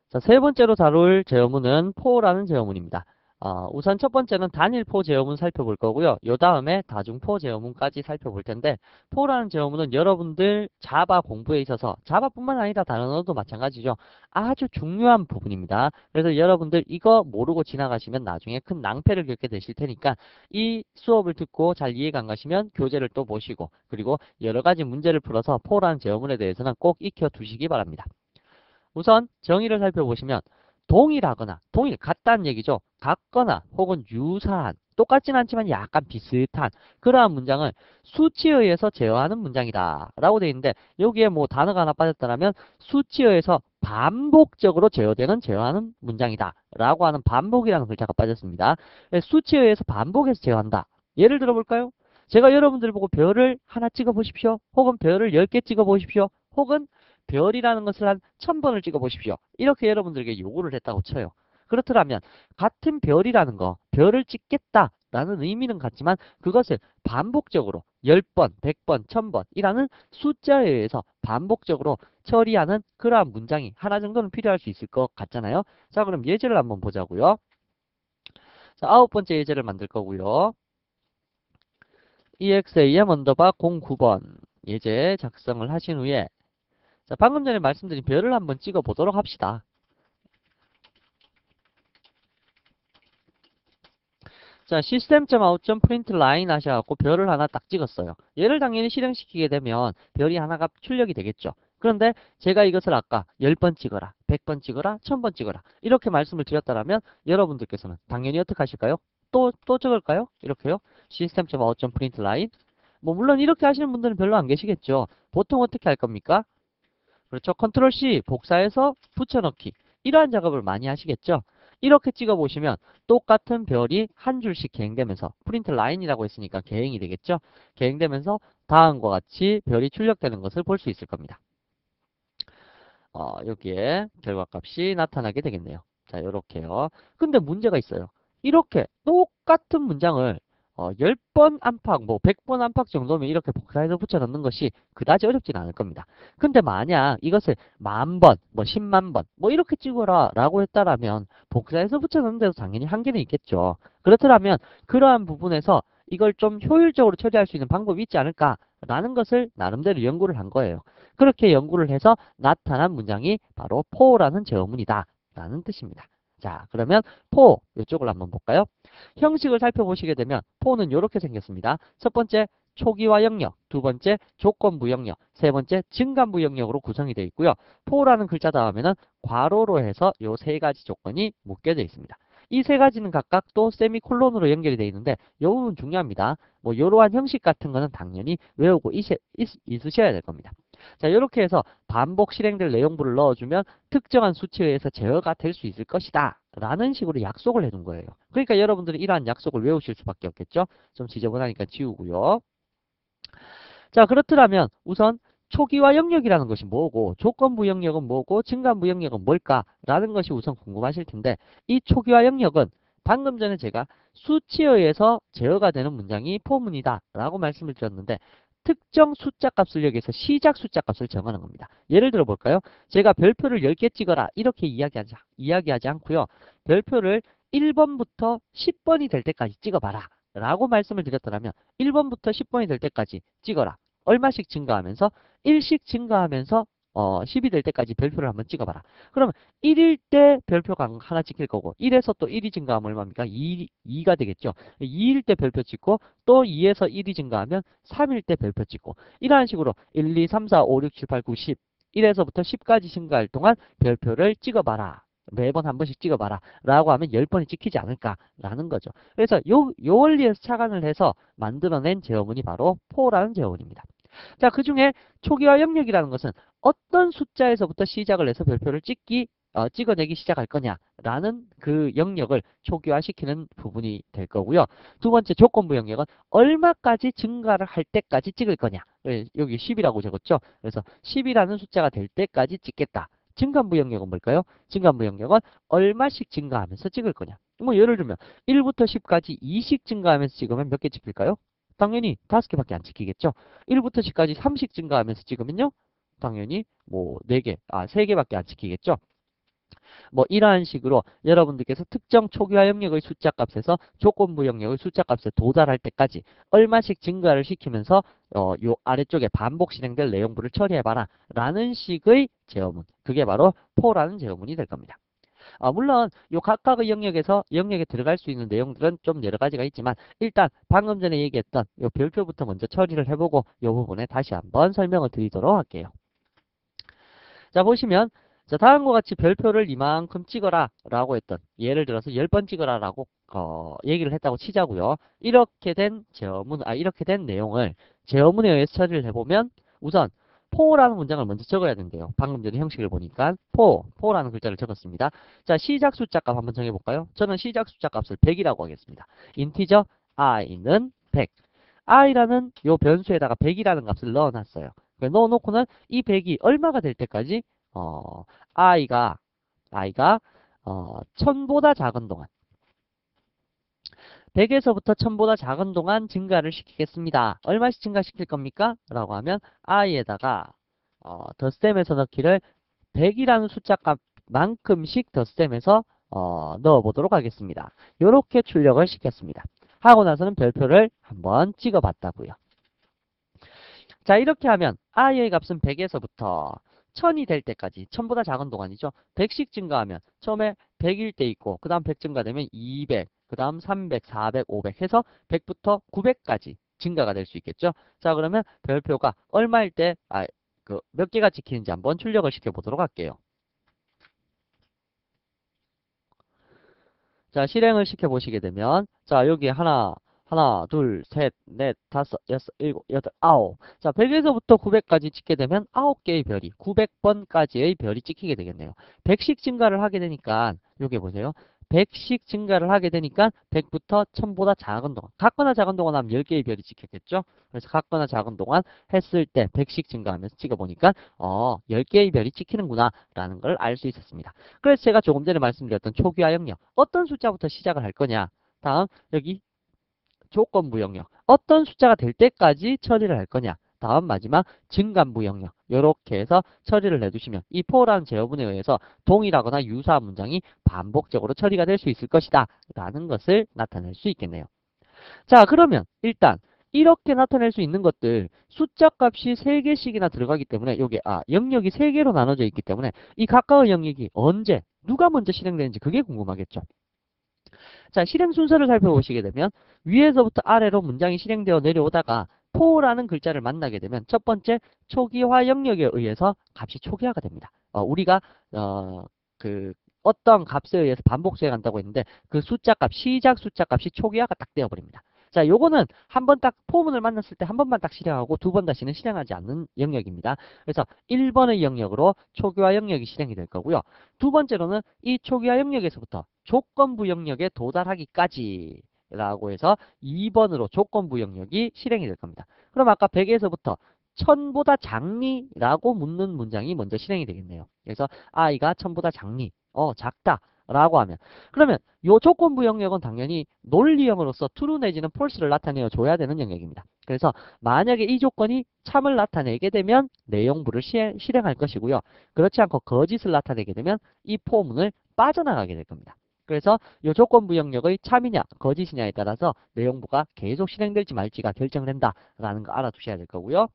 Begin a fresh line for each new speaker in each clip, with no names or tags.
자, 세 번째로 다룰 제어문은 포라는 제어문입니다. 우선 첫 번째는 단일포 제어문 살펴볼 거고요. 요 다음에 다중포 제어문까지 살펴볼 텐데, 포라는 제어문은 여러분들 자바 공부에 있어서 자바뿐만 아니라 다른 언어도 마찬가지죠. 아주 중요한 부분입니다. 그래서 여러분들 이거 모르고 지나가시면 나중에 큰 낭패를 겪게 되실 테니까 이 수업을 듣고 잘 이해가 안 가시면 교재를 또 보시고, 그리고 여러 가지 문제를 풀어서 포라는 제어문에 대해서는 꼭 익혀 두시기 바랍니다. 우선 정의를 살펴보시면 동일하거나 같다는 얘기죠. 같거나 혹은 유사한, 똑같진 않지만 약간 비슷한 그러한 문장을 수치에 의해서 제어하는 문장이다 라고 되어 있는데, 여기에 뭐 단어가 하나 빠졌다면 수치에 의해서 반복적으로 제어되는 제어하는 문장이다 라고 하는 반복이라는 글자가 빠졌습니다. 수치에 의해서 반복해서 제어한다. 예를 들어 볼까요? 제가 여러분들 보고 별을 하나 찍어 보십시오, 혹은 별을 10개 찍어 보십시오, 혹은 별이라는 것을 한 1000번을 찍어 보십시오, 이렇게 여러분들에게 요구를 했다고 쳐요. 그렇더라면 같은 별이라는 거, 별을 찍겠다 라는 의미는 같지만 그것을 반복적으로 10번, 100번, 1000번이라는 숫자에 의해서 반복적으로 처리하는 그러한 문장이 하나 정도는 필요할 수 있을 것 같잖아요. 자, 그럼 예제를 한번 보자고요. 자, 9번째 예제를 만들 거고요. exam 언더바 09번 예제 작성을 하신 후에, 자, 방금 전에 말씀드린 별을 한번 찍어 보도록 합시다. 자, system.out.println 하셔갖고 별을 하나 딱 찍었어요. 얘를 당연히 실행시키게 되면 별이 하나가 출력이 되겠죠. 그런데 제가 이것을 아까 10번 찍어라, 100번 찍어라, 1000번 찍어라 이렇게 말씀을 드렸다면 여러분들께서는 당연히 어떻게 하실까요? 또 적을까요? 이렇게요. system.out.println. 뭐 물론 이렇게 하시는 분들은 별로 안 계시겠죠. 보통 어떻게 할 겁니까? 그렇죠. 컨트롤 C 복사해서 붙여넣기, 이러한 작업을 많이 하시겠죠. 이렇게 찍어보시면 똑같은 별이 한 줄씩 개행되면서, 프린트 라인이라고 했으니까 개행이 되겠죠. 개행되면서 다음과 같이 별이 출력되는 것을 볼 수 있을 겁니다. 여기에 결과값이 나타나게 되겠네요. 자, 요렇게요. 근데 문제가 있어요. 이렇게 똑같은 문장을 10번 안팎, 뭐 100번 안팎 정도면 이렇게 복사해서 붙여넣는 것이 그다지 어렵진 않을 겁니다. 근데 만약 이것을 10,000번, 뭐 100,000 번, 뭐 이렇게 찍어라 라고 했다라면 복사해서 붙여넣는 데도 당연히 한계는 있겠죠. 그렇더라면 그러한 부분에서 이걸 좀 효율적으로 처리할 수 있는 방법이 있지 않을까라는 것을 나름대로 연구를 한 거예요. 그렇게 연구를 해서 나타난 문장이 바로 포라는 제어문이다 라는 뜻입니다. 자, 그러면 포 이쪽을 한번 볼까요? 형식을 살펴보시게 되면 포는 이렇게 생겼습니다. 첫 번째 초기화 영역, 두 번째 조건부 영역, 세 번째 증가부 영역으로 구성이 되어 있고요. 포라는 글자 다음에는 괄호로 해서 이 세 가지 조건이 묶여져 있습니다. 이 세 가지는 각각 또 세미콜론으로 연결이 되어 있는데 이 부분 중요합니다. 뭐 이러한 형식 같은 거는 당연히 외우고 있으셔야 될 겁니다. 자, 이렇게 해서 반복 실행될 내용부를 넣어주면 특정한 수치에 의해서 제어가 될 수 있을 것이다 라는 식으로 약속을 해둔 거예요. 그러니까 여러분들은 이러한 약속을 외우실 수밖에 없겠죠. 좀 지저분하니까 지우고요. 자, 그렇더라면 우선 초기화 영역이라는 것이 뭐고, 조건부 영역은 뭐고, 증가부 영역은 뭘까라는 것이 우선 궁금하실 텐데, 이 초기화 영역은 방금 전에 제가 수치에 의해서 제어가 되는 문장이 포문이다 라고 말씀을 드렸는데, 특정 숫자 값을 여기서 시작 숫자 값을 정하는 겁니다. 예를 들어 볼까요? 제가 별표를 10개 찍어라 이렇게 이야기하지 않고요. 별표를 1번부터 10번이 될 때까지 찍어봐라 라고 말씀을 드렸더라면 1번부터 10번이 될 때까지 찍어라. 얼마씩 증가하면서 1씩 증가하면서 10이 될 때까지 별표를 한번 찍어봐라. 그러면 1일 때 별표가 하나 찍힐 거고 1에서 또 1이 증가하면 얼마입니까? 2가 되겠죠. 2일 때 별표 찍고 또 2에서 1이 증가하면 3일 때 별표 찍고, 이러한 식으로 1, 2, 3, 4, 5, 6, 7, 8, 9, 10 1에서부터 10까지 증가할 동안 별표를 찍어봐라. 매번 한 번씩 찍어봐라 라고 하면 10번이 찍히지 않을까라는 거죠. 그래서 요 원리에서 착안을 해서 만들어낸 제어문이 바로 포라는 제어문입니다. 자, 그 중에 초기화 영역이라는 것은 어떤 숫자에서부터 시작을 해서 별표를 찍어내기 시작할 거냐라는 그 영역을 초기화시키는 부분이 될 거고요. 두 번째 조건부 영역은 얼마까지 증가를 할 때까지 찍을 거냐. 여기 10이라고 적었죠. 그래서 10이라는 숫자가 될 때까지 찍겠다. 증가부 영역은 뭘까요? 증가부 영역은 얼마씩 증가하면서 찍을 거냐. 뭐 예를 들면 1부터 10까지 2씩 증가하면서 찍으면 몇 개 찍힐까요? 당연히 5개밖에 안 찍히겠죠. 1부터 10까지 3씩 증가하면서 찍으면요. 당연히 뭐 4개, 3개밖에 안 찍히겠죠. 뭐 이러한 식으로 여러분들께서 특정 초기화 영역의 숫자 값에서 조건부 영역의 숫자 값에 도달할 때까지 얼마씩 증가를 시키면서 요 아래쪽에 반복 실행될 내용부를 처리해봐라 라는 식의 제어문, 그게 바로 포라는 제어문이 될 겁니다. 물론 요 각각의 영역에 들어갈 수 있는 내용들은 좀 여러 가지가 있지만 일단 방금 전에 얘기했던 요 별표부터 먼저 처리를 해보고 요 부분에 다시 한번 설명을 드리도록 할게요. 자, 보시면 자, 다음과 같이 별표를 이만큼 찍어라 라고 했던, 예를 들어서 10번 찍어라 라고 얘기를 했다고 치자고요. 이렇게 된 이렇게 된 내용을 제어문에 의해서 처리를 해보면 우선 포라는 문장을 먼저 적어야 된대요. 방금 전에 형식을 보니까 포라는 글자를 적었습니다. 자, 시작 숫자 값 한번 정해볼까요? 저는 시작 숫자 값을 100이라고 하겠습니다. 인티저 i는 100. i라는 요 변수에다가 100이라는 값을 넣어놨어요. 넣어놓고는 이 100이 얼마가 될 때까지 i가 1000보다 작은 동안 100에서부터 1000보다 작은 동안 증가를 시키겠습니다. 얼마씩 증가시킬 겁니까? 라고 하면 i에다가 덧셈에서 넣기를 100이라는 숫자 값만큼씩 덧셈에서 넣어보도록 하겠습니다. 이렇게 출력을 시켰습니다. 하고 나서는 별표를 한번 찍어봤다고요. 자, 이렇게 하면 i의 값은 100에서부터 1000이 될 때까지, 1000보다 작은 동안이죠. 100씩 증가하면 처음에 100일 때 있고 그 다음 100 증가되면 200, 그 다음 300, 400, 500 해서 100부터 900까지 증가가 될 수 있겠죠. 자, 그러면 별표가 얼마일 때 몇 개가 찍히는지 한번 출력을 시켜보도록 할게요. 자, 실행을 시켜보시게 되면 자, 여기 하나, 둘, 셋, 넷, 다섯, 여섯, 일곱, 여덟, 아홉. 자, 100에서부터 900까지 찍게 되면 9개의 별이, 900번까지의 별이 찍히게 되겠네요. 100씩 증가를 하게 되니까, 요게 보세요. 100씩 증가를 하게 되니까 100부터 1000보다 작은 동안, 같거나 작은 동안 하면 10개의 별이 찍혔겠죠? 그래서 같거나 작은 동안 했을 때 100씩 증가하면서 찍어보니까 10개의 별이 찍히는구나 라는 걸 알 수 있었습니다. 그래서 제가 조금 전에 말씀드렸던 초기화 영역, 어떤 숫자부터 시작을 할 거냐. 다음 여기 조건부 영역, 어떤 숫자가 될 때까지 처리를 할 거냐. 다음 마지막 증간부 영역, 이렇게 해서 처리를 해두시면 이 포라는 제어문에 의해서 동일하거나 유사한 문장이 반복적으로 처리가 될 수 있을 것이다 라는 것을 나타낼 수 있겠네요. 자, 그러면 일단 이렇게 나타낼 수 있는 것들, 숫자 값이 3개씩이나 들어가기 때문에 요게 영역이 3개로 나눠져 있기 때문에 이 각각의 영역이 언제 누가 먼저 실행되는지 그게 궁금하겠죠. 자, 실행 순서를 살펴보시게 되면 위에서부터 아래로 문장이 실행되어 내려오다가 포라는 글자를 만나게 되면 첫 번째 초기화 영역에 의해서 값이 초기화가 됩니다. 우리가 어떤 값에 의해서 반복 수행한다고 했는데 그 숫자 값, 시작 숫자 값이 초기화가 딱 되어버립니다. 자, 요거는 한번 딱 포문을 만났을 때 한 번만 딱 실행하고 두 번 다시는 실행하지 않는 영역입니다. 그래서 1번의 영역으로 초기화 영역이 실행이 될 거고요. 두 번째로는 이 초기화 영역에서부터 조건부 영역에 도달하기까지 라고 해서 2번으로 조건부 영역이 실행이 될 겁니다. 그럼 아까 100에서부터 1000보다 작니? 라고 묻는 문장이 먼저 실행이 되겠네요. 그래서 i가 1000보다 작니? 작다. 라고 하면 그러면 요 조건부 영역은 당연히 논리형으로서 true 내지는 false를 나타내어 줘야 되는 영역입니다. 그래서 만약에 이 조건이 참을 나타내게 되면 내용부를 실행할 것이고요. 그렇지 않고 거짓을 나타내게 되면 이 포문을 빠져나가게 될 겁니다. 그래서 이 조건부 영역의 참이냐 거짓이냐에 따라서 내용부가 계속 실행될지 말지가 결정을 한다라는 거 알아두셔야 될 거고요.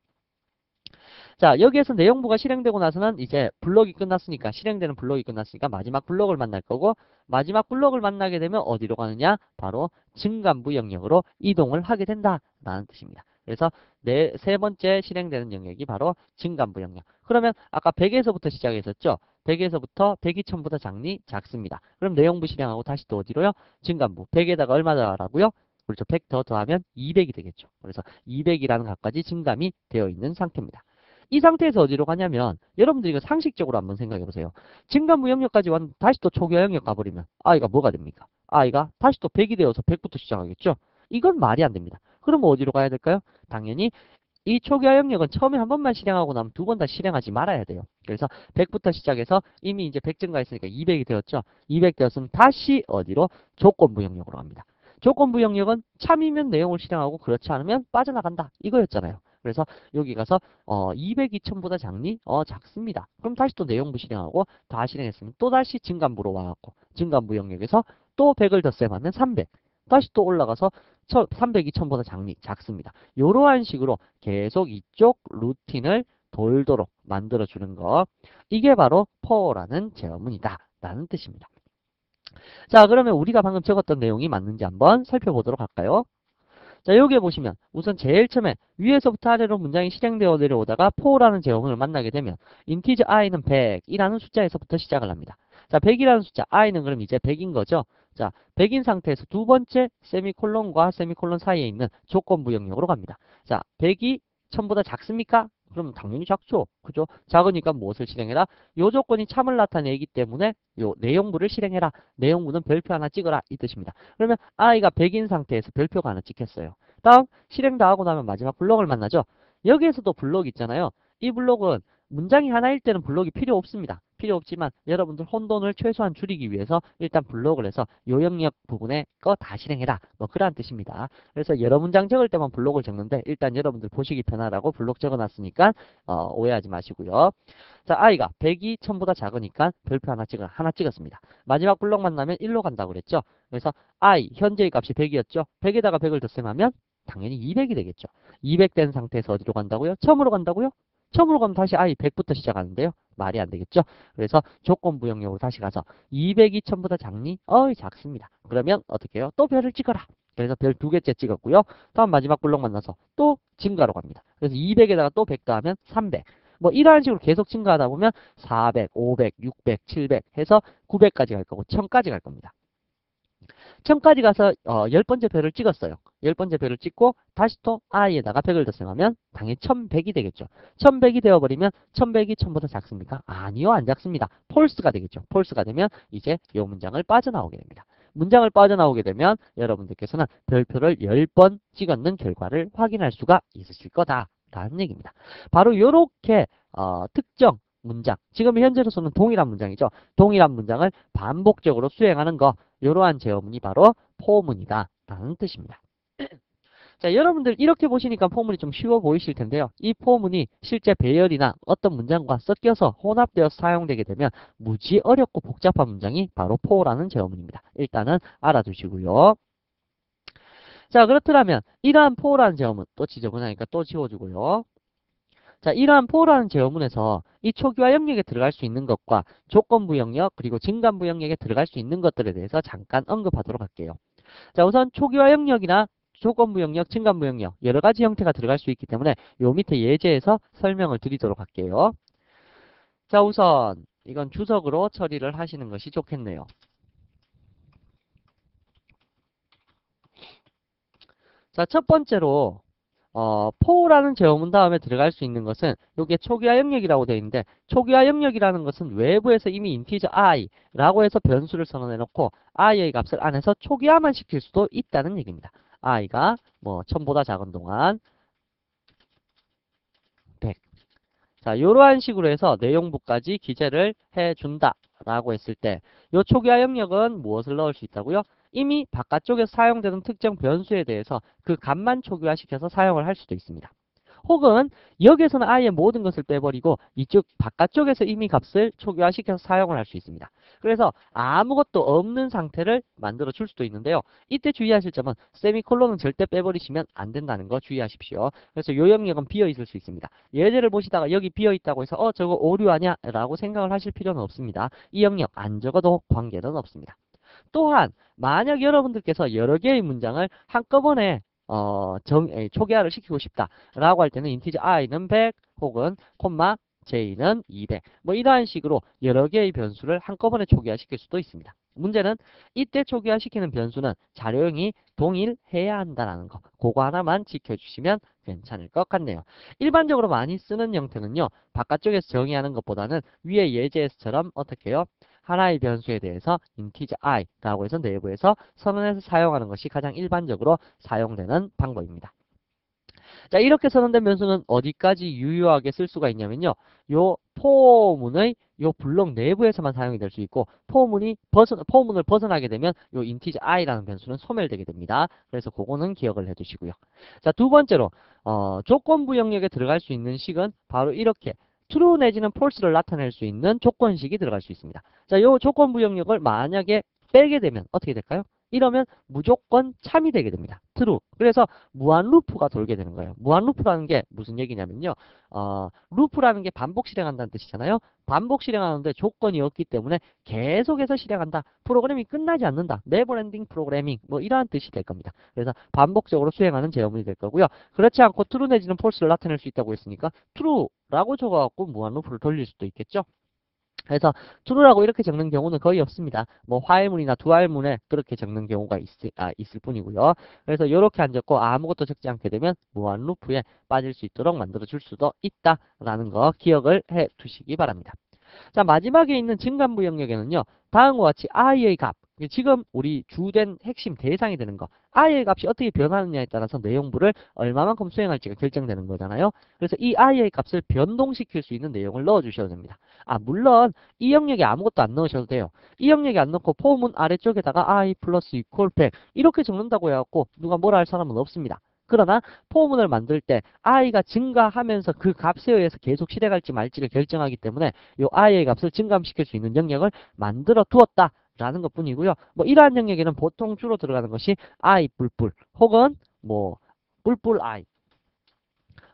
자, 여기에서 내용부가 실행되고 나서는 이제 블록이 끝났으니까, 실행되는 블록이 끝났으니까 마지막 블록을 만날 거고, 마지막 블록을 만나게 되면 어디로 가느냐? 바로 증간부 영역으로 이동을 하게 된다라는 뜻입니다. 그래서 세 번째 실행되는 영역이 바로 증간부 영역. 그러면 아까 100에서부터 시작했었죠? 100에서부터 100이 1000보다 작니? 작습니다. 그럼 내용부 실행하고 다시 또 어디로요? 증간부. 100에다가 얼마 더하라고요? 그렇죠. 100 더 더하면 200이 되겠죠. 그래서 200이라는 값까지 증감이 되어 있는 상태입니다. 이 상태에서 어디로 가냐면 여러분들이 이거 상식적으로 한번 생각해 보세요. 증간부 영역까지 왔는데 다시 또 초기화 영역 가버리면 i가 뭐가 됩니까? i가 다시 또 100이 되어서 100부터 시작하겠죠? 이건 말이 안 됩니다. 그럼 어디로 가야 될까요? 당연히 이 초기화 영역은 처음에 한 번만 실행하고 나면 두 번 다 실행하지 말아야 돼요. 그래서 100부터 시작해서 이미 이제 100 증가했으니까 200이 되었죠? 200 되었으면 다시 어디로? 조건부 영역으로 갑니다. 조건부 영역은 참이면 내용을 실행하고 그렇지 않으면 빠져나간다. 이거였잖아요. 그래서 여기 가서 200이 1000보다 작니? 작습니다. 그럼 다시 또 내용부 실행하고 다 실행했으면 또 다시 증간부로 와갖고 증간부 영역에서 또 100을 덧셈하면 300. 다시 또 올라가서 300이 1000보다 작습니다. 이러한 식으로 계속 이쪽 루틴을 돌도록 만들어주는 거. 이게 바로 for라는 제어문이다 라는 뜻입니다. 자, 그러면 우리가 방금 적었던 내용이 맞는지 한번 살펴보도록 할까요? 자, 여기에 보시면 우선 제일 처음에 위에서부터 아래로 문장이 실행되어 내려오다가 for라는 제어문을 만나게 되면 integer i는 100이라는 숫자에서부터 시작을 합니다. 자, 100이라는 숫자, i는 그럼 이제 100인 거죠? 자, 100인 상태에서 두 번째 세미콜론과 세미콜론 사이에 있는 조건부 영역으로 갑니다. 자, 100이 1000보다 작습니까? 그럼 당연히 작죠. 그죠? 작으니까 무엇을 실행해라? 요 조건이 참을 나타내기 때문에 요 내용부를 실행해라. 내용부는 별표 하나 찍어라. 이 뜻입니다. 그러면 i가 100인 상태에서 별표가 하나 찍혔어요. 다음 실행 다 하고 나면 마지막 블록을 만나죠. 여기에서도 블록 있잖아요. 이 블록은 문장이 하나일 때는 블록이 필요 없습니다. 필요 없지만 여러분들 혼돈을 최소한 줄이기 위해서 일단 블록을 해서 요 영역 부분에 거 다 실행해라. 뭐 그러한 뜻입니다. 그래서 여러 문장 적을 때만 블록을 적는데 일단 여러분들 보시기 편하라고 블록 적어놨으니까 오해하지 마시고요. 자, i가 100이 1000보다 작으니까 별표 하나 찍었습니다. 마지막 블록 만나면 1로 간다고 그랬죠. 그래서 i 현재의 값이 100이었죠. 100에다가 100을 덧셈하면 당연히 200이 되겠죠. 200 된 상태에서 어디로 간다고요? 1000으로 간다고요? 1000으로 가면 다시 i 100부터 시작하는데요. 말이 안 되겠죠? 그래서 조건부 영역으로 다시 가서 200이 1000보다 작니? 작습니다. 그러면 어떻게 해요? 또 별을 찍어라. 그래서 별 두 개째 찍었고요. 다음 마지막 블록 만나서 또 증가로 갑니다. 그래서 200에다가 또 100 더하면 300. 뭐 이러한 식으로 계속 증가하다 보면 400, 500, 600, 700 해서 900까지 갈 거고 1000까지 갈 겁니다. 1000까지 가서 10번째 별을 찍었어요. 10번째 별을 찍고 다시 또 i에다가 100을 덧셈하면 당연히 1100이 되겠죠. 1100이 되어버리면 1100이 1000보다 작습니까? 아니요, 안 작습니다. 폴스가 되겠죠. 폴스가 되면 이제 이 문장을 빠져나오게 됩니다. 문장을 빠져나오게 되면 여러분들께서는 별표를 10번 찍었는 결과를 확인할 수가 있으실 거다라는 얘기입니다. 바로 이렇게 특정 문장, 지금 현재로서는 동일한 문장이죠. 동일한 문장을 반복적으로 수행하는 거, 이러한 제어문이 바로 포문이다 라는 뜻입니다. 자, 여러분들 이렇게 보시니까 포문이 좀 쉬워 보이실 텐데요. 이 포문이 실제 배열이나 어떤 문장과 섞여서 혼합되어서 사용되게 되면 무지 어렵고 복잡한 문장이 바로 포라는 제어문입니다. 일단은 알아두시고요. 자, 그렇더라면 이러한 포라는 제어문, 또 지저분하니까 또 지워주고요. 자, 이러한 for라는 제어문에서 이 초기화 영역에 들어갈 수 있는 것과 조건부 영역 그리고 증간부 영역에 들어갈 수 있는 것들에 대해서 잠깐 언급하도록 할게요. 자, 우선 초기화 영역이나 조건부 영역, 증간부 영역 여러 가지 형태가 들어갈 수 있기 때문에 요 밑에 예제에서 설명을 드리도록 할게요. 자, 우선 이건 주석으로 처리를 하시는 것이 좋겠네요. 자, 첫 번째로 for라는 제어문 다음에 들어갈 수 있는 것은 이게 초기화 영역이라고 되어 있는데 초기화 영역이라는 것은 외부에서 이미 integer i라고 해서 변수를 선언해 놓고 i의 값을 안에서 초기화만 시킬 수도 있다는 얘기입니다. i가 뭐 1000보다 작은 동안 100. 자, 이러한 식으로 해서 내용부까지 기재를 해준다 라고 했을 때 이 초기화 영역은 무엇을 넣을 수 있다고요? 이미 바깥쪽에서 사용되는 특정 변수에 대해서 그 값만 초기화시켜서 사용을 할 수도 있습니다. 혹은 여기에서는 아예 모든 것을 빼버리고 이쪽 바깥쪽에서 이미 값을 초기화시켜서 사용을 할 수 있습니다. 그래서 아무것도 없는 상태를 만들어 줄 수도 있는데요. 이때 주의하실 점은 세미콜론은 절대 빼버리시면 안 된다는 거 주의하십시오. 그래서 이 영역은 비어 있을 수 있습니다. 예제를 보시다가 여기 비어 있다고 해서 저거 오류 아니야? 라고 생각을 하실 필요는 없습니다. 이 영역 안 적어도 관계는 없습니다. 또한 만약 여러분들께서 여러 개의 문장을 한꺼번에 초기화를 시키고 싶다라고 할 때는 integer i는 100 혹은 콤마 j는 200 뭐 이러한 식으로 여러 개의 변수를 한꺼번에 초기화시킬 수도 있습니다. 문제는 이때 초기화시키는 변수는 자료형이 동일해야 한다는 거. 그거 하나만 지켜주시면 괜찮을 것 같네요. 일반적으로 많이 쓰는 형태는요. 바깥쪽에서 정의하는 것보다는 위에 예제에서처럼 어떻게 해요? 하나의 변수에 대해서 integer i라고 해서 내부에서 선언해서 사용하는 것이 가장 일반적으로 사용되는 방법입니다. 자, 이렇게 선언된 변수는 어디까지 유효하게 쓸 수가 있냐면요. 요 포문의 요 블록 내부에서만 사용이 될 수 있고, 포문을 벗어나게 되면 요 인티저 i라는 변수는 소멸되게 됩니다. 그래서 그거는 기억을 해두시고요. 자, 두 번째로 조건부 영역에 들어갈 수 있는 식은 바로 이렇게 true 내지는 false를 나타낼 수 있는 조건식이 들어갈 수 있습니다. 자, 요 조건부 영역을 만약에 빼게 되면 어떻게 될까요? 이러면 무조건 참이 되게 됩니다. true. 그래서 무한 루프가 돌게 되는 거예요. 무한 루프라는 게 무슨 얘기냐면요. 루프라는 게 반복 실행한다는 뜻이잖아요. 반복 실행하는데 조건이 없기 때문에 계속해서 실행한다. 프로그램이 끝나지 않는다. 네버엔딩 프로그래밍 뭐 이러한 뜻이 될 겁니다. 그래서 반복적으로 수행하는 제어문이 될 거고요. 그렇지 않고 true 내지는 false를 나타낼 수 있다고 했으니까 true라고 적어갖고 무한 루프를 돌릴 수도 있겠죠. 그래서 true라고 이렇게 적는 경우는 거의 없습니다. 뭐 화해문이나 두할문에 그렇게 적는 경우가 있을 뿐이고요. 그래서 이렇게 안 적고 아무것도 적지 않게 되면 무한 루프에 빠질 수 있도록 만들어 줄 수도 있다라는 거 기억을 해 두시기 바랍니다. 자, 마지막에 있는 증간부 영역에는요. 다음과 같이 i의 값, 지금 우리 주된 핵심 대상이 되는 거, i의 값이 어떻게 변하느냐에 따라서 내용부를 얼마만큼 수행할지가 결정되는 거잖아요. 그래서 이 i의 값을 변동시킬 수 있는 내용을 넣어주셔도 됩니다. 물론 이 영역에 아무것도 안 넣으셔도 돼요. 이 영역에 안 넣고 포문 아래쪽에다가 i 플러스 이퀄 100 이렇게 적는다고 해갖고 누가 뭐라 할 사람은 없습니다. 그러나 포문을 만들 때 i가 증가하면서 그 값에 의해서 계속 실행할지 말지를 결정하기 때문에 이 i의 값을 증감시킬 수 있는 영역을 만들어 두었다라는 것 뿐이고요. 뭐 이러한 영역에는 보통 주로 들어가는 것이 i 뿔뿔 혹은 뭐 뿔뿔 i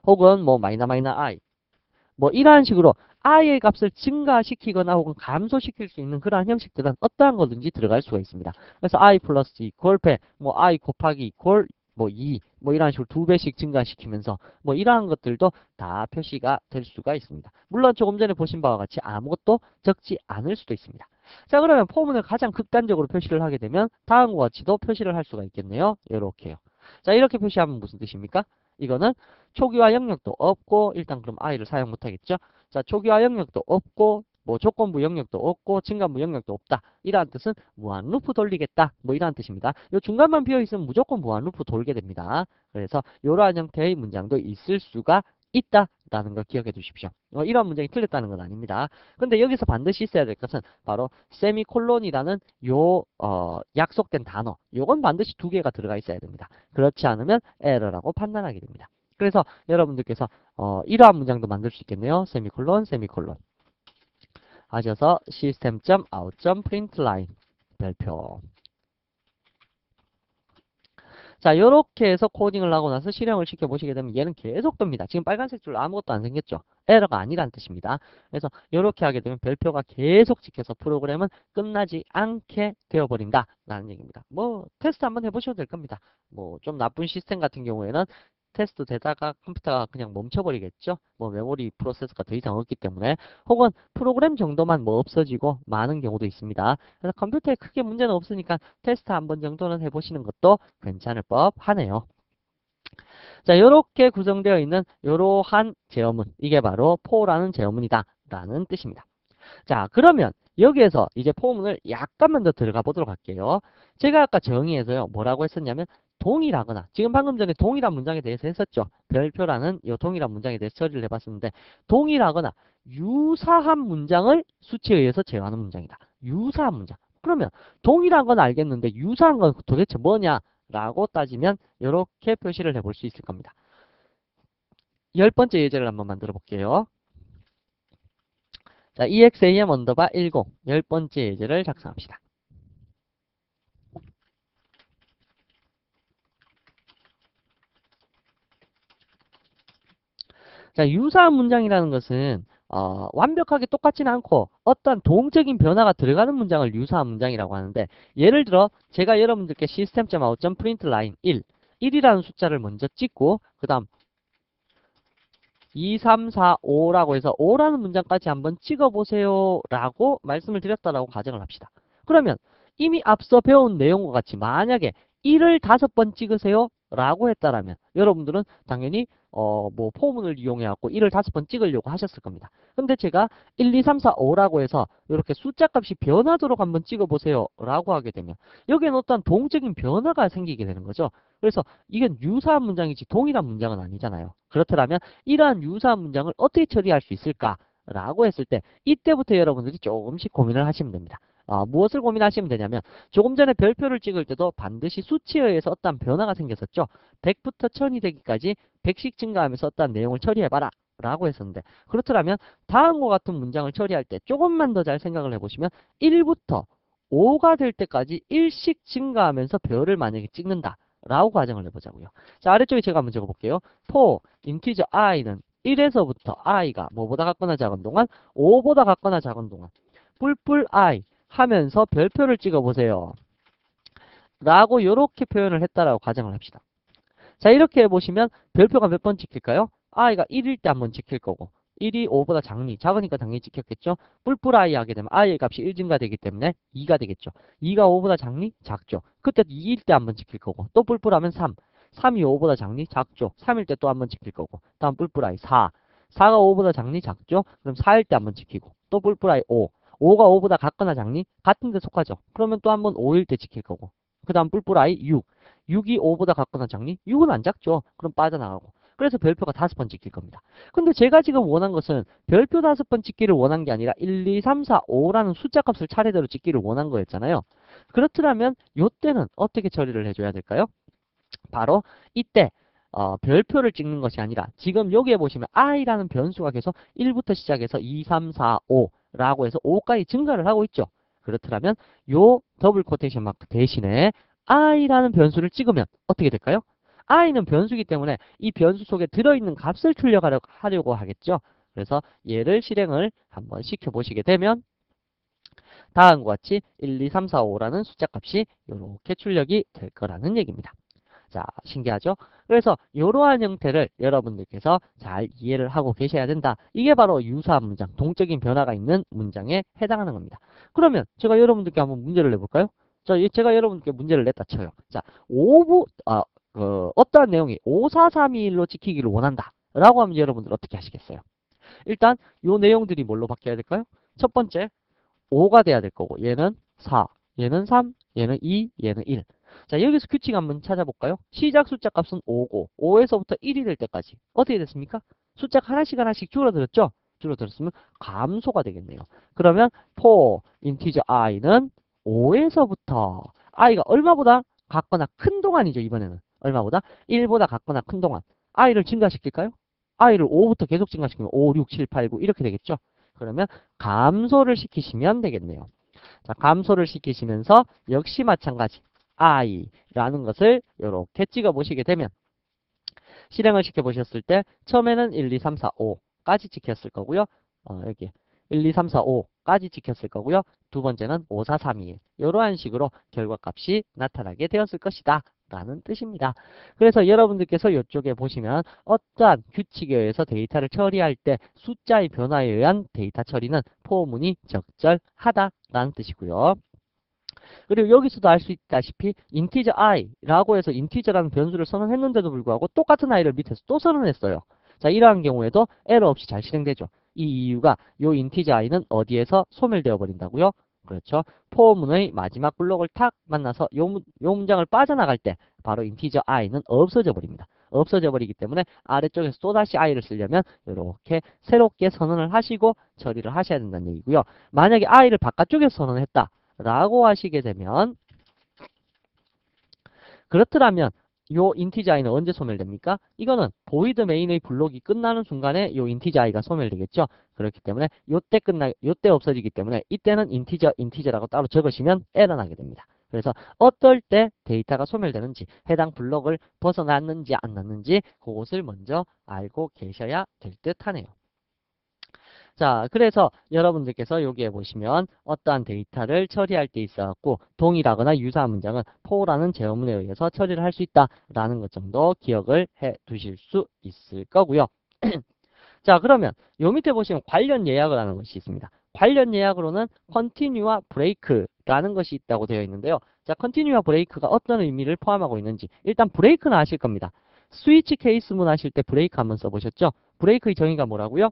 혹은 뭐 마이너 마이너 i 뭐 이러한 식으로 i의 값을 증가시키거나 혹은 감소시킬 수 있는 그러한 형식들은 어떠한 거든지 들어갈 수가 있습니다. 그래서 i 플러스 이퀄 100, 뭐 i 곱하기 이퀄 뭐 2, 뭐 이런 식으로 2배씩 증가시키면서 뭐 이러한 것들도 다 표시가 될 수가 있습니다. 물론 조금 전에 보신 바와 같이 아무것도 적지 않을 수도 있습니다. 자, 그러면 포문을 가장 극단적으로 표시를 하게 되면 다음과 같이도 표시를 할 수가 있겠네요. 이렇게요. 자, 이렇게 표시하면 무슨 뜻입니까? 이거는 초기화 영역도 없고 일단 그럼 i를 사용 못하겠죠. 자, 초기화 영역도 없고 뭐 조건부 영역도 없고 증간부 영역도 없다. 이러한 뜻은 무한 루프 돌리겠다. 뭐 이러한 뜻입니다. 이 중간만 비어 있으면 무조건 무한 루프 돌게 됩니다. 그래서 이러한 형태의 문장도 있을 수가 있다라는 걸 기억해 두십시오. 이런 문장이 틀렸다는 건 아닙니다. 근데 여기서 반드시 있어야 될 것은 바로 세미콜론이라는 요 약속된 단어. 요건 반드시 두 개가 들어가 있어야 됩니다. 그렇지 않으면 에러라고 판단하게 됩니다. 그래서 여러분들께서 이러한 문장도 만들 수 있겠네요. 세미콜론, 세미콜론. 하셔서 system.out.println 별표. 자, 요렇게 해서 코딩을 하고 나서 실행을 시켜보시게 되면 얘는 계속 뜹니다. 지금 빨간색 줄 아무것도 안 생겼죠? 에러가 아니란 뜻입니다. 그래서 요렇게 하게 되면 별표가 계속 찍혀서 프로그램은 끝나지 않게 되어버린다 라는 얘기입니다. 뭐 테스트 한번 해보셔도 될 겁니다. 뭐 좀 나쁜 시스템 같은 경우에는 테스트 되다가 컴퓨터가 그냥 멈춰버리겠죠. 뭐 메모리 프로세서가 더 이상 없기 때문에 혹은 프로그램 정도만 뭐 없어지고 많은 경우도 있습니다. 그래서 컴퓨터에 크게 문제는 없으니까 테스트 한번 정도는 해보시는 것도 괜찮을 법 하네요. 자, 이렇게 구성되어 있는 이러한 제어문, 이게 바로 포라는 제어문이다 라는 뜻입니다. 자, 그러면 여기에서 이제 포문을 약간만 더 들어가 보도록 할게요. 제가 아까 정의에서요, 뭐라고 했었냐면 동일하거나, 지금 방금 전에 동일한 문장에 대해서 했었죠. 별표라는 이 동일한 문장에 대해서 처리를 해봤었는데, 동일하거나 유사한 문장을 수치에 의해서 제어하는 문장이다. 유사한 문장. 그러면 동일한 건 알겠는데 유사한 건 도대체 뭐냐? 라고 따지면 이렇게 표시를 해볼 수 있을 겁니다. 10번째 예제를 한번 만들어 볼게요. 자, exam 언더바 10, 10번째 예제를 작성합시다. 자, 유사한 문장이라는 것은 완벽하게 똑같지는 않고 어떤 동적인 변화가 들어가는 문장을 유사한 문장이라고 하는데, 예를 들어 제가 여러분들께 system.out.println 1, 1이라는 숫자를 먼저 찍고 그 다음 2, 3, 4, 5라고 해서 5라는 문장까지 한번 찍어보세요 라고 말씀을 드렸다라고 가정을 합시다. 그러면 이미 앞서 배운 내용과 같이 만약에 1을 5번 찍으세요 라고 했다라면 여러분들은 당연히 뭐 포문을 이용해 갖고 1을 5번 찍으려고 하셨을 겁니다. 근데 제가 1, 2, 3, 4, 5라고 해서 이렇게 숫자 값이 변하도록 한번 찍어보세요 라고 하게 되면 여기에는 어떤 동적인 변화가 생기게 되는 거죠. 그래서 이건 유사한 문장이지 동일한 문장은 아니잖아요. 그렇다면 이러한 유사한 문장을 어떻게 처리할 수 있을까? 라고 했을 때 이때부터 여러분들이 조금씩 고민을 하시면 됩니다. 무엇을 고민하시면 되냐면 조금 전에 별표를 찍을 때도 반드시 수치에 의해서 어떤 변화가 생겼었죠. 100부터 1000이 되기까지 100씩 증가하면서 어떤 내용을 처리해봐라 라고 했었는데 그렇다면 다음과 같은 문장을 처리할 때 조금만 더 잘 생각을 해보시면 1부터 5가 될 때까지 1씩 증가하면서 별을 만약에 찍는다 라고 가정을 해보자고요. 자, 아래쪽에 제가 한번 적어볼게요. for 인티저 i는 1에서부터 i가 뭐보다 같거나 작은 동안 5보다 같거나 작은 동안 뿔뿔 i 하면서 별표를 찍어보세요. 라고 이렇게 표현을 했다라고 가정을 합시다. 자, 이렇게 해보시면 별표가 몇 번 찍힐까요? i가 1일 때 한 번 찍힐 거고 1이 5보다 작으니까 당연히 찍혔겠죠. 뿔뿔 i 하게 되면 i의 값이 1 증가되기 때문에 2가 되겠죠. 2가 5보다 작죠. 그때 2일 때 한 번 찍힐 거고 또 뿔뿔하면 3. 3이 5보다 작죠. 3일 때 또 한 번 찍힐 거고 다음 뿔뿔 i 4. 4가 5보다 작죠. 그럼 4일 때 한 번 찍히고 또 뿔뿔 i 5. 5가 5보다 같거나 같은 데 속하죠. 그러면 또 한 번 5일 때 찍힐 거고 그 다음 뿔뿔 i 6. 6이 5보다 같거나 6은 안 작죠. 그럼 빠져나가고 그래서 별표가 5번 찍힐 겁니다. 근데 제가 지금 원한 것은 별표 5번 찍기를 원한 게 아니라 1, 2, 3, 4, 5라는 숫자 값을 차례대로 찍기를 원한 거였잖아요. 그렇다면 이때는 어떻게 처리를 해줘야 될까요? 바로 이때 별표를 찍는 것이 아니라 지금 여기에 보시면 i라는 변수가 계속 1부터 시작해서 2, 3, 4, 5라고 해서 5까지 증가를 하고 있죠. 그렇다면 요 더블 코테이션 마크 대신에 i라는 변수를 찍으면 어떻게 될까요? i는 변수이기 때문에 이 변수 속에 들어있는 값을 출력하려고 하겠죠. 그래서 얘를 실행을 한번 시켜보시게 되면 다음과 같이 1, 2, 3, 4, 5라는 숫자 값이 이렇게 출력이 될 거라는 얘기입니다. 자, 신기하죠? 그래서 이러한 형태를 여러분들께서 잘 이해를 하고 계셔야 된다. 이게 바로 유사한 문장, 동적인 변화가 있는 문장에 해당하는 겁니다. 그러면 제가 여러분들께 한번 문제를 내볼까요? 자, 제가 여러분들께 문제를 냈다 쳐요. 자, 어떠한 내용이 5, 4, 3, 2, 1로 찍히기를 원한다. 라고 하면 여러분들 어떻게 하시겠어요? 일단 요 내용들이 뭘로 바뀌어야 될까요? 첫 번째, 5가 돼야 될 거고 얘는 4, 얘는 3, 얘는 2, 얘는 1. 자, 여기서 규칙 한번 찾아볼까요? 시작 숫자 값은 5고 5에서부터 1이 될 때까지 어떻게 됐습니까? 숫자가 하나씩 줄어들었죠? 줄어들었으면 감소가 되겠네요. 그러면 for integer i는 5에서부터 i가 얼마보다 같거나 큰 동안이죠. 이번에는 얼마보다? 1보다 같거나 큰 동안 i를 증가시킬까요? i를 5부터 계속 증가시키면 5, 6, 7, 8, 9 이렇게 되겠죠? 그러면 감소를 시키시면 되겠네요. 자, 감소를 시키시면서 역시 마찬가지 i라는 것을 이렇게 찍어 보시게 되면 실행을 시켜 보셨을 때 처음에는 1, 2, 3, 4, 5까지 찍혔을 거고요. 여기 1, 2, 3, 4, 5까지 찍혔을 거고요. 두 번째는 5, 4, 3, 2, 1 이러한 식으로 결과값이 나타나게 되었을 것이다 라는 뜻입니다. 그래서 여러분들께서 이쪽에 보시면 어떠한 규칙에 의해서 데이터를 처리할 때 숫자의 변화에 의한 데이터 처리는 포문이 적절하다라는 뜻이고요. 그리고 여기서도 알 수 있다시피 integer i라고 해서 integer라는 변수를 선언했는데도 불구하고 똑같은 i를 밑에서 또 선언했어요. 자, 이러한 경우에도 에러 없이 잘 실행되죠. 이 이유가 요 integer i는 어디에서 소멸되어 버린다고요? 그렇죠. 포문의 마지막 블록을 탁 만나서 요 문장을 빠져나갈 때 바로 integer i는 없어져 버립니다. 없어져 버리기 때문에 아래쪽에서 또다시 i를 쓰려면 이렇게 새롭게 선언을 하시고 처리를 하셔야 된다는 얘기고요. 만약에 i를 바깥쪽에서 선언했다 라고 하시게 되면 그렇더라면 요 인티저 i는 언제 소멸됩니까? 이거는 void main의 블록이 끝나는 순간에 요 인티저 i가 소멸되겠죠. 그렇기 때문에 요때 없어지기 때문에 이때는 인티저라고 따로 적으시면 에러 나게 됩니다. 그래서 어떨 때 데이터가 소멸되는지 해당 블록을 벗어났는지 안 났는지 그것을 먼저 알고 계셔야 될 듯 하네요. 자, 그래서 여러분들께서 여기에 보시면 어떠한 데이터를 처리할 때 있어갖고 동일하거나 유사한 문장은 for라는 제어문에 의해서 처리를 할 수 있다라는 것 정도 기억을 해 두실 수 있을 거고요. 자, 그러면 요 밑에 보시면 관련 예약을 하는 것이 있습니다. 관련 예약으로는 continue와 break라는 것이 있다고 되어 있는데요. 자, continue와 break가 어떤 의미를 포함하고 있는지 일단 break는 아실 겁니다. 스위치 케이스문 하실 때 브레이크 한번 써보셨죠? 브레이크의 정의가 뭐라고요?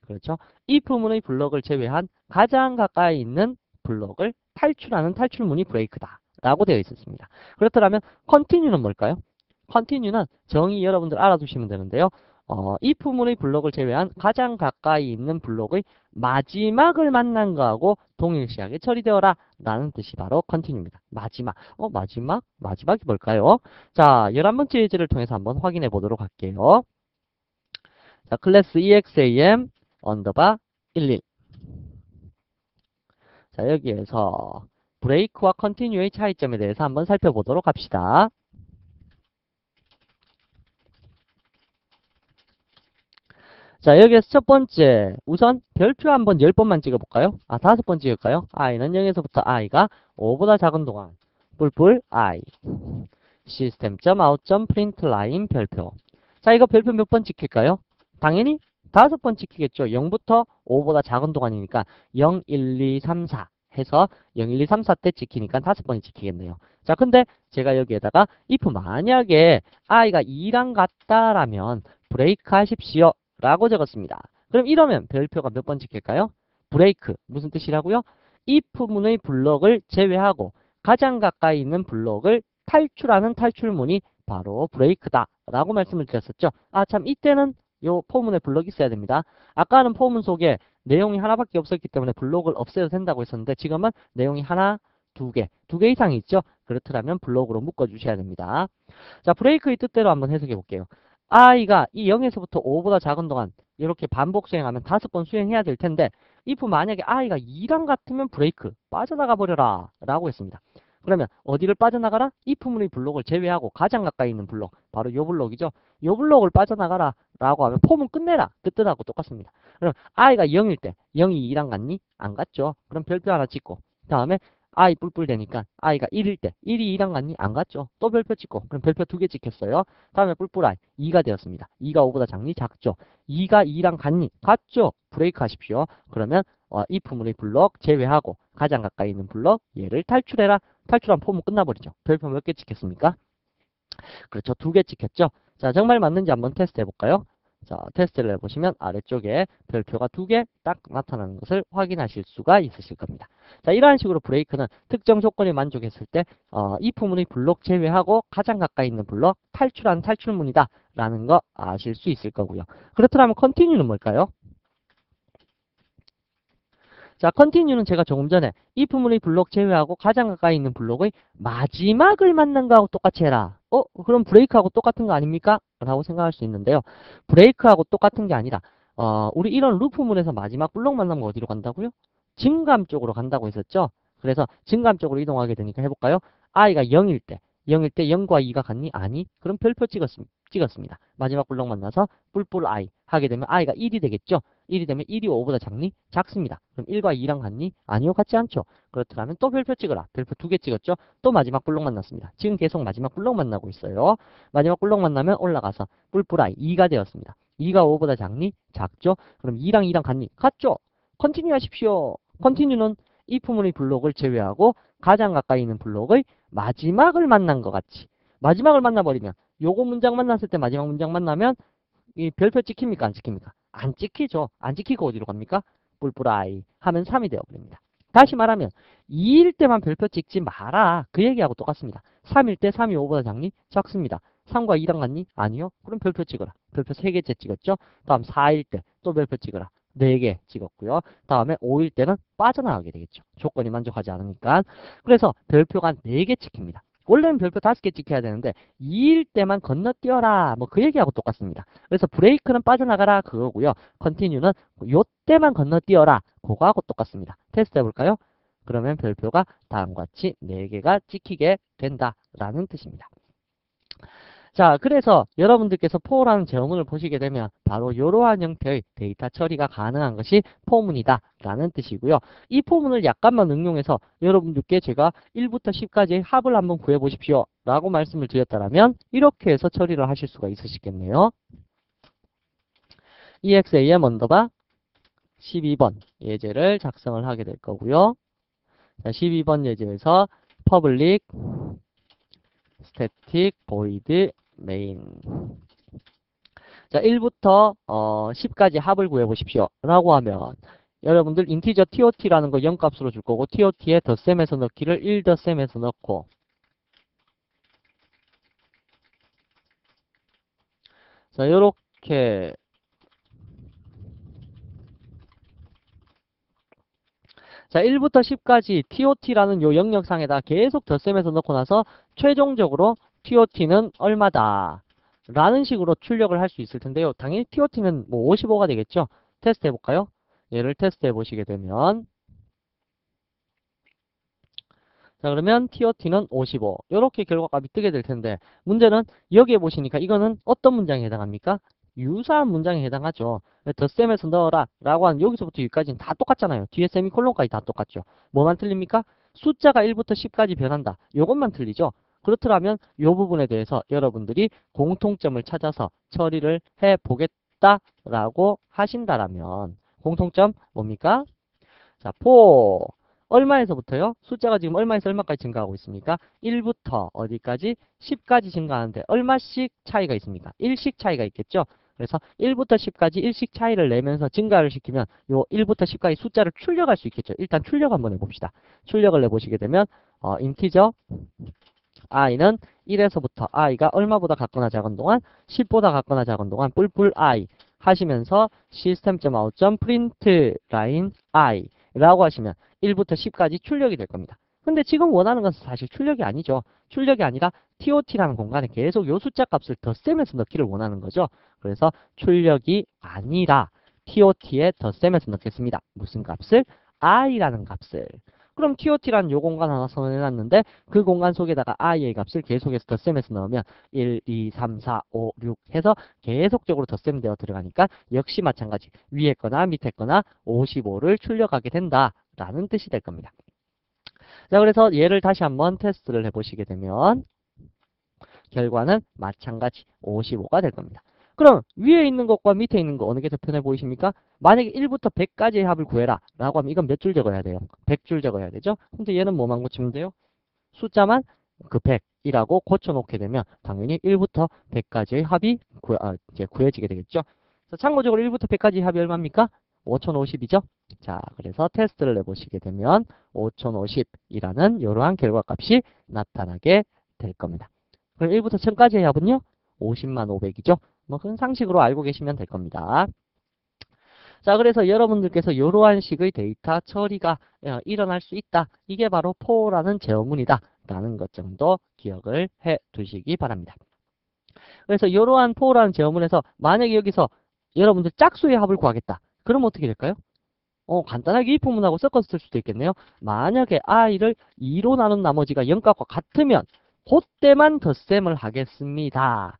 그렇죠. if문의 블럭을 제외한 가장 가까이 있는 블럭을 탈출하는 탈출문이 브레이크다 라고 되어 있었습니다. 그렇다면 continue는 뭘까요? continue는 정의 여러분들 알아두시면 되는데요. if문의 블럭을 제외한 가장 가까이 있는 블럭의 마지막을 만난 거하고 동일시하게 처리되어라 라는 뜻이 바로 continue입니다. 마지막. 마지막? 마지막이 뭘까요? 자, 11번째 예제를 통해서 한번 확인해 보도록 할게요. 자, 클래스 exam 언더바 11. 자, 여기에서 브레이크와 컨티뉴의 차이점에 대해서 한번 살펴보도록 합시다. 자, 여기에서 첫 번째, 우선 별표 한번 10번만 찍어볼까요? 5번 찍을까요? i는 0에서부터 i가 5보다 작은 동안 뿔뿔 i system.out.println 별표. 자, 이거 별표 몇 번 찍힐까요? 당연히 5번 찍히겠죠. 0부터 5보다 작은 동안이니까 0, 1, 2, 3, 4 해서 0, 1, 2, 3, 4 때 찍히니까 5번이 찍히겠네요. 자, 근데 제가 여기에다가 if 만약에 i가 2랑 같다라면 브레이크 하십시오 라고 적었습니다. 그럼 이러면 별표가 몇 번 찍힐까요? 브레이크 무슨 뜻이라고요? if문의 블럭을 제외하고 가장 가까이 있는 블럭을 탈출하는 탈출문이 바로 브레이크다 라고 말씀을 드렸었죠. 참 이때는 요 포문에 블럭이 있어야 됩니다. 아까는 포문 속에 내용이 하나밖에 없었기 때문에 블록을 없애도 된다고 했었는데 지금은 내용이 하나, 두 개 이상이 있죠. 그렇다면 블록으로 묶어주셔야 됩니다. 자, 브레이크의 뜻대로 한번 해석해 볼게요. i가 이 0에서부터 5보다 작은 동안 이렇게 반복 수행하면 5번 수행해야 될 텐데 if 만약에 i가 2랑 같으면 브레이크 빠져나가 버려라 라고 했습니다. 그러면 어디를 빠져나가라? if문의 블록을 제외하고 가장 가까이 있는 블록, 바로 요 블록이죠. 요 블록을 빠져나가라 라고 하면 폼은 끝내라 그 뜻하고 똑같습니다. 그럼 i가 0일 때 0이 2랑 같니? 안 같죠. 그럼 별표 하나 찍고 다음에 i 뿔뿔 되니까 i가 1일 때 1이 2랑 같니? 안 같죠. 또 별표 찍고 그럼 별표 2개 찍혔어요. 다음에 뿔뿔 i 2가 되었습니다. 2가 5보다 작니? 작죠. 2가 2랑 같니? 같죠. 브레이크 하십시오. 그러면 if문의 블록 제외하고 가장 가까이 있는 블록 얘를 탈출해라. 탈출한 폼은 끝나버리죠. 별표 몇 개 찍혔습니까? 그렇죠. 2개 찍혔죠. 자, 정말 맞는지 한번 테스트 해볼까요? 자, 테스트를 해보시면 아래쪽에 별표가 2개 딱 나타나는 것을 확인하실 수가 있으실 겁니다. 자, 이러한 식으로 브레이크는 특정 조건에 만족했을 때 if문의 블록 제외하고 가장 가까이 있는 블록 탈출한 탈출문이다 라는 거 아실 수 있을 거고요. 그렇다면 continue는 뭘까요? 자, continue는 제가 조금 전에 if문의 블록 제외하고 가장 가까이 있는 블록의 마지막을 만난 거하고 똑같이 해라. 그럼 브레이크하고 똑같은 거 아닙니까? 라고 생각할 수 있는데요. 브레이크하고 똑같은 게 아니라 우리 이런 루프문에서 마지막 블록 만나면 어디로 간다고요? 증감 쪽으로 간다고 했었죠. 그래서 증감 쪽으로 이동하게 되니까 해볼까요? i가 0일 때 0과 2가 같니? 아니. 그럼 별표 찍었습니다. 마지막 블록 만나서 뿔뿔 i 하게 되면 i가 1이 되겠죠. 1이 되면 1이 5보다 작니? 작습니다. 그럼 1과 2랑 같니? 아니요, 같지 않죠. 그렇다면 또 별표 찍어라. 별표 2개 찍었죠. 또 마지막 블록 만났습니다. 지금 계속 마지막 블록 만나고 있어요. 마지막 블록 만나면 올라가서 뿔뿔 i 2가 되었습니다. 2가 5보다 작니? 작죠. 그럼 2랑 같니? 같죠. 컨티뉴 하십시오. 컨티뉴는 if문의 블록을 제외하고 가장 가까이 있는 블록의 마지막을 만난 것 같이. 마지막을 만나버리면 요거 문장 만났을 때 마지막 문장 만나면 이 별표 찍힙니까? 안 찍힙니까? 안 찍히죠. 안 찍히고 어디로 갑니까? 뿔뿔 i 하면 3이 되어버립니다. 다시 말하면 2일 때만 별표 찍지 마라. 그 얘기하고 똑같습니다. 3일 때 3이 5보다 작니? 작습니다. 3과 2랑 같니? 아니요. 그럼 별표 찍어라. 별표 3개째 찍었죠. 다음 4일 때 또 별표 찍어라. 4개 찍었고요. 다음에 5일 때는 빠져나가게 되겠죠. 조건이 만족하지 않으니까. 그래서 별표가 4개 찍힙니다. 원래는 별표 5개 찍혀야 되는데 2일 때만 건너뛰어라. 뭐 그 얘기하고 똑같습니다. 그래서 브레이크는 빠져나가라 그거고요. 컨티뉴는 요 때만 건너뛰어라. 그거하고 똑같습니다. 테스트 해볼까요? 그러면 별표가 다음과 같이 4개가 찍히게 된다라는 뜻입니다. 자, 그래서 여러분들께서 포라는 제어문을 보시게 되면 바로 이러한 형태의 데이터 처리가 가능한 것이 포문이다 라는 뜻이고요. 이 포문을 약간만 응용해서 여러분들께 제가 1부터 10까지의 합을 한번 구해보십시오 라고 말씀을 드렸다면 이렇게 해서 처리를 하실 수가 있으시겠네요. exam 언더바 12번 예제를 작성을 하게 될 거고요. 자, 12번 예제에서 public static void main 자, 1부터 10까지 합을 구해 보십시오. 라고 하면 여러분들 인티저 TOT라는 거 0값으로 줄 거고 TOT에 덧셈에서 넣기를 1덧셈에서 넣고 자, 요렇게 자, 1부터 10까지 TOT라는 요 영역상에다 계속 덧셈해서 넣고 나서 최종적으로 TOT는 얼마다 라는 식으로 출력을 할 수 있을 텐데요. 당연히 TOT는 뭐 55가 되겠죠. 테스트 해볼까요? 얘를 테스트 해보시게 되면 자, 그러면 TOT는 55 이렇게 결과값이 뜨게 될 텐데 문제는 여기에 보시니까 이거는 어떤 문장에 해당합니까? 유사한 문장에 해당하죠. 덧셈에서 넣어라 라고 하는 여기서부터 여기까지는 다 똑같잖아요. 뒤에 세미콜론까지 다 똑같죠. 뭐만 틀립니까? 숫자가 1부터 10까지 변한다. 요것만 틀리죠. 그렇더라면 이 부분에 대해서 여러분들이 공통점을 찾아서 처리를 해보겠다라고 하신다라면 공통점 뭡니까? 자, 포 얼마에서부터요? 숫자가 지금 얼마에서 얼마까지 증가하고 있습니까? 1부터 어디까지? 10까지 증가하는데 얼마씩 차이가 있습니까? 1씩 차이가 있겠죠? 그래서 1부터 10까지 1씩 차이를 내면서 증가를 시키면 요 1부터 10까지 숫자를 출력할 수 있겠죠. 일단 출력 한번 해봅시다. 출력을 내보시게 되면 인티저 i는 1에서부터 i가 얼마보다 같거나 작은 동안 10보다 같거나 작은 동안 뿔뿔 i 하시면서 system.out.print line i 라고 하시면 1부터 10까지 출력이 될 겁니다. 근데 지금 원하는 것은 사실 출력이 아니죠. 출력이 아니라 TOT라는 공간에 계속 요 숫자 값을 덧셈해서 넣기를 원하는 거죠. 그래서 출력이 아니라 TOT에 덧셈해서 넣겠습니다. 무슨 값을? i라는 값을. 그럼 TOT라는 요 공간 하나 선언해놨는데 그 공간 속에다가 i의 값을 계속해서 덧셈해서 넣으면 1, 2, 3, 4, 5, 6 해서 계속적으로 덧셈되어 들어가니까 역시 마찬가지 위에 거나 밑에 거나 55를 출력하게 된다라는 뜻이 될 겁니다. 자, 그래서 얘를 다시 한번 테스트를 해보시게 되면 결과는 마찬가지 55가 될 겁니다. 그럼 위에 있는 것과 밑에 있는 거 어느 게 더 편해 보이십니까? 만약에 1부터 100까지의 합을 구해라 라고 하면 이건 몇 줄 적어야 돼요? 100줄 적어야 되죠? 근데 얘는 뭐만 고치면 돼요? 숫자만 그 100이라고 고쳐놓게 되면 당연히 1부터 100까지의 합이 이제 구해지게 되겠죠? 참고적으로 1부터 100까지의 합이 얼마입니까? 5050이죠? 자, 그래서 테스트를 해보시게 되면 5050이라는 이러한 결과값이 나타나게 될 겁니다. 그럼 1부터 1000까지의 합은요? 50만 500이죠? 뭐 그런 상식으로 알고 계시면 될 겁니다. 자, 그래서 여러분들께서 이러한 식의 데이터 처리가 일어날 수 있다. 이게 바로 포라는 제어문이다. 라는 것 정도 기억을 해 두시기 바랍니다. 그래서 이러한 포라는 제어문에서 만약에 여기서 여러분들 짝수의 합을 구하겠다. 그럼 어떻게 될까요? 간단하게 이 포문하고 섞어서 쓸 수도 있겠네요. 만약에 i를 2로 나눈 나머지가 0값과 같으면 그때만 덧셈을 하겠습니다.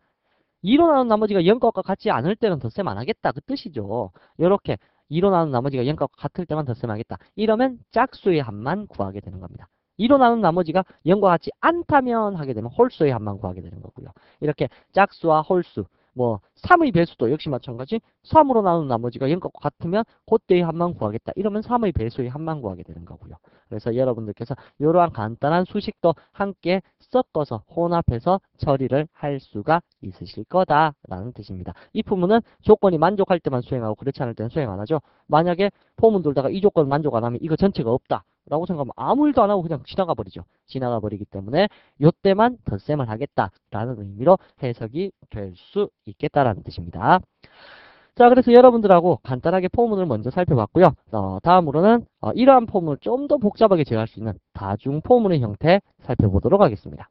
2로 나눈 나머지가 0값과 같지 않을 때는 덧셈 안 하겠다. 그 뜻이죠. 이렇게 2로 나눈 나머지가 0값과 같을 때만 덧셈 하겠다. 이러면 짝수의 합만 구하게 되는 겁니다. 2로 나눈 나머지가 0과 같지 않다면 하게 되면 홀수의 합만 구하게 되는 거고요. 이렇게 짝수와 홀수, 뭐 3의 배수도 역시 마찬가지 3으로 나눈 나머지가 0과 같으면 그때의 합만 구하겠다. 이러면 3의 배수의 합만 구하게 되는 거고요. 그래서 여러분들께서 이러한 간단한 수식도 함께 섞어서 혼합해서 처리를 할 수가 있으실 거다라는 뜻입니다. 이 포문은 조건이 만족할 때만 수행하고 그렇지 않을 때는 수행 안 하죠. 만약에 포문 돌다가 이 조건 만족 안 하면 이거 전체가 없다 라고 생각하면 아무 일도 안 하고 그냥 지나가 버리죠. 지나가 버리기 때문에 요때만 덧셈을 하겠다라는 의미로 해석이 될 수 있겠다라는 뜻입니다. 자, 그래서 여러분들하고 간단하게 포문을 먼저 살펴봤고요. 다음으로는 이러한 포문을 좀 더 복잡하게 제어할 수 있는 다중 포문의 형태 살펴보도록 하겠습니다.